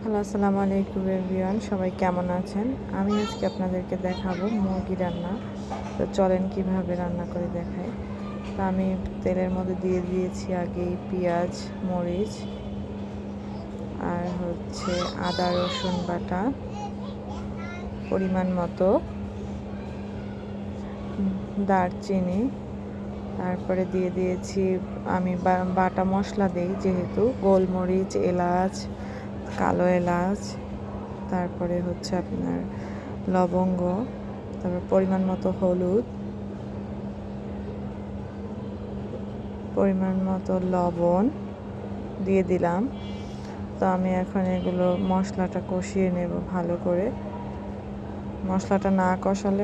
Hello, আসসালামু আলাইকুম everyone, সবাই কেমন আছেন? আমি আজকে আপনাদেরকে দেখাবো মুরগি রান্না। তো চলেন কিভাবে রান্না করে দেখাই। তো আমি তেলের মধ্যে দিয়ে দিয়েছি আগেই পেঁয়াজ, মরিচ আর আদা রসুন বাটা পরিমাণ মতো, দারচিনি, তারপরে দিয়ে দিয়েছি আমি বাটা মশলা দিই যেহেতু গোলমরিচ, এলাচ, কালো এলাচ, তারপরে আপনার লবঙ্গ, তারপর পরিমাণ মতো হলুদ, পরিমাণ মতো লবণ দিয়ে দিলাম। তো আমি এখন এগুলো মশলাটা কষিয়ে নেব ভালো করে। মশলাটা না কষালে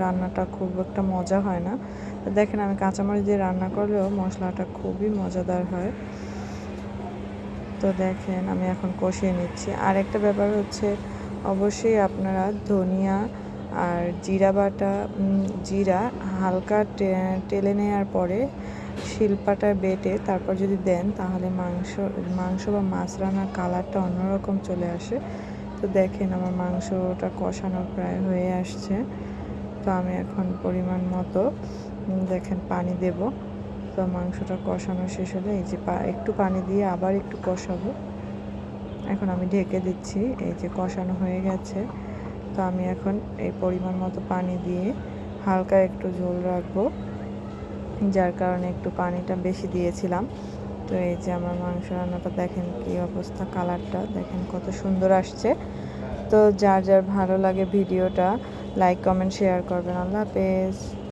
রান্নাটা খুব একটা মজা হয় না। তো দেখেন, আমি কাঁচামরিচ দিয়ে রান্না করলেও মশলাটা খুবই মজাদার হয়। তো দেখেন আমি এখন কষিয়ে নিচ্ছি। আর একটা ব্যাপার অবশ্যই আপনারা ধনিয়া আর জিরা বাটা, জিরা হালকা টেলে নেওয়ার পরে শিলপাটায় বেটে তারপর যদি দেন তাহলে মাংস বা মাছ রান্নার কালারটা অন্যরকম চলে আসে। তো দেখেন আমার মাংসটা কষানো প্রায় হয়ে আসছে। তো আমি এখন পরিমাণ মতো দেখেন পানি দেব। তো মাংসটা কষানো শেষ হলে এই যে একটু পানি দিয়ে আবার একটু কষাবো। এখন আমি ঢেকে দিচ্ছি। এই যে কষানো হয়ে গেছে। তো আমি এখন এই পরিমাণ মতো পানি দিয়ে হালকা একটু ঝোল রাখবো, যার কারণে একটু পানিটা বেশি দিয়েছিলাম। তো এই যে আমার মাংস রান্নাটা দেখেন কি অবস্থা, কালারটা দেখেন কত সুন্দর আসছে। তো যার যার ভালো লাগে ভিডিওটা লাইক, কমেন্ট, শেয়ার করবেন। আল্লাহ হাফেজ।